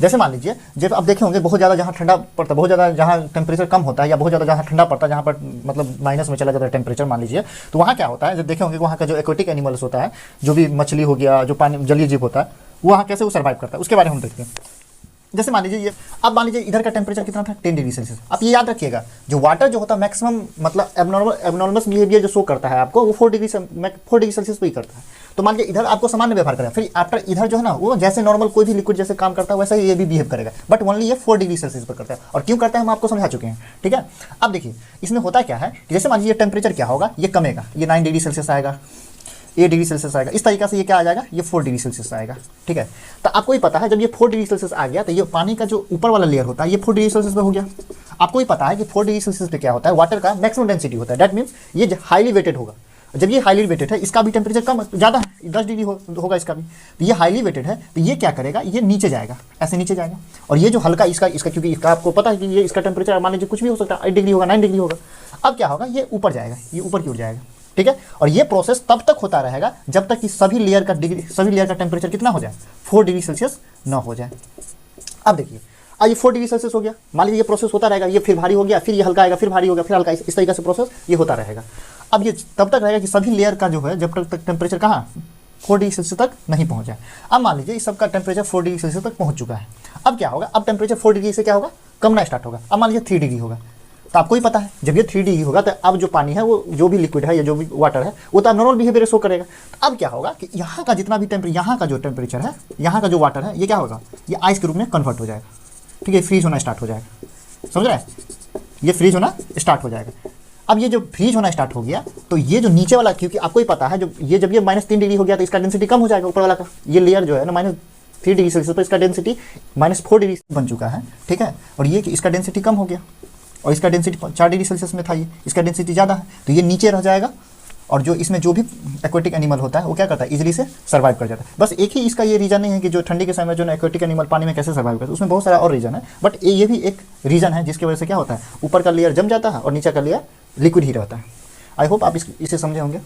जैसे मान लीजिए जब आप देखे होंगे बहुत ज़्यादा जहाँ ठंडा पड़ता है, बहुत ज़्यादा जहाँ टेम्परेचर कम होता है या बहुत ज़्यादा जहाँ ठंडा पड़ता है, जहाँ पर मतलब माइनस में चला जाता है टेम्परेचर मान लीजिए, तो वहाँ क्या होता है, जब देखे होंगे वहाँ का जो एक्वेटिक एनिमल्स होता है, जो भी मछली हो गया, जो पानी जलीय जीव होता है, वहाँ कैसे वो सर्वाइव करता है उसके बारे में हम देखते हैं। जैसे मान लीजिए ये, अब मान लीजिए इधर का टेम्परेचर कितना था 10 डिग्री सेल्सियस। आप ये याद रखिएगा जो वाटर जो होता है मैक्सिमम मतलब एबनॉर्मस बिहेवियर जो शो करता है आपको, वो 4 डिग्री सेल्सियस पे ही करता है। तो मान लीजिए इधर आपको सामान्य व्यवहार करेगा, फिर आफ्टर इधर जो है ना वो जैसे नॉर्मल कोई भी लिक्विड जैसे काम करता है वैसा ही ये भी बिहेव करेगा, बट ओनली ये 4 डिग्री सेल्सियस पर करता है। और क्यों करता है हम आपको समझा चुके हैं, ठीक है। अब देखिए इसमें होता क्या है कि जैसे मान लीजिए टेम्परेचर क्या होगा, ये कमेगा, ये 9 डिग्री सेल्सियस आएगा, 8 डिग्री सेल्सियस आएगा, इस तरीके से ये क्या आ जाएगा, ये 4 डिग्री सेल्सियस आएगा, ठीक है। तो आपको ही पता है जब ये 4 डिग्री सेल्सियस आ गया तो ये पानी का जो ऊपर वाला लेयर होता है ये 4 डिग्री सेल्सियस पे हो गया। आपको ही पता है कि 4 डिग्री सेल्सियस पे क्या होता है, वाटर का मैक्सिमम डेंसिटी होता है, दैट मीन्स ये हाईली वेटेड होगा। जब ये हाईली वेटेड है, इसका भी टेम्परेचर कम ज़्यादा है, 10 डिग्री होगा इसका भी, तो ये हाईली वेटेड है, तो ये क्या करेगा, ये नीचे जाएगा, ऐसे नीचे जाएगा। और ये जो हल्का इसका क्योंकि इसका आपको पता है कि ये इसका टेम्परेचर मान लीजिए कुछ भी हो सकता है, 8 डिग्री होगा, 9 डिग्री होगा। अब क्या होगा, ये ऊपर जाएगा, ये ऊपर की ओर जाएगा, ठीक है। और ये प्रोसेस तब तक होता रहेगा जब तक कि सभी लेयर का टेम्परेचर कितना हो जाए, 4 डिग्री सेल्सियस ना हो जाए। अब देखिए अब ये 4 डिग्री सेल्सियस हो गया, मान लीजिए ये प्रोसेस होता रहेगा, ये फिर भारी हो गया, फिर ये हल्का आएगा, फिर भारी हो गया, फिर हल्का, इस तरीके से प्रोसेस ये होता रहेगा। अब ये तब तक रहेगा कि सभी लेयर का जो है जब तक टेम्परेचर कहाँ 4 डिग्री सेल्सियस तक नहीं पहुँच जाए। अब मान लीजिए इस सबका टेम्परेचर 4 डिग्री सेल्सियस तक पहुँच चुका है। अब क्या होगा, अब टेम्परेचर 4 डिग्री से क्या होगा, कमना स्टार्ट होगा। अब मान लीजिए 3 डिग्री होगा, तो आपको ही पता है जब ये 3 डिग्री होगा तो अब जो पानी है वो जो भी लिक्विड है या जो भी वाटर है वो तो अब नॉर्मल बिहेवियर शो करेगा। तो अब क्या होगा कि यहाँ का जितना भी यहाँ का जो टेम्परेचर है, यहाँ का जो वाटर है, ये क्या होगा, ये आइस के रूप में कन्वर्ट हो जाएगा, ठीक है, फ्रीज होना स्टार्ट हो जाएगा, समझ रहे हैं, ये फ्रीज होना स्टार्ट हो जाएगा। अब ये जो फ्रीज होना स्टार्ट हो गया तो ये जो नीचे वाला, क्योंकि आपको ही पता है जब ये -3 डिग्री हो गया तो इसका डेंसिटी कम हो जाएगा, ऊपर वाला का ये लेयर जो है ना -3 डिग्री सेल्सियस पर इसका डेंसिटी -4 डिग्री बन चुका है, ठीक है। और ये कि इसका डेंसिटी कम हो गया और इसका डेंसिटी 4 डिग्री सेल्सियस में था, ये इसका डेंसिटी ज़्यादा है, तो ये नीचे रह जाएगा। और जो इसमें जो भी एक्वेटिक एनिमल होता है वो क्या करता है, इजीली से सर्वाइव कर जाता है। बस एक ही इसका ये रीज़न नहीं है कि जो ठंडी के समय जो एक्वेटिक एनिमल पानी में कैसे सर्वाइव करता है, उसमें बहुत सारा और रीज़न है, बट ये भी एक रीज़न है जिसकी वजह से क्या होता है, ऊपर का लेयर जम जाता है और नीचे का लेयर लिक्विड ही रहता है। आई होप आप इसे समझे होंगे।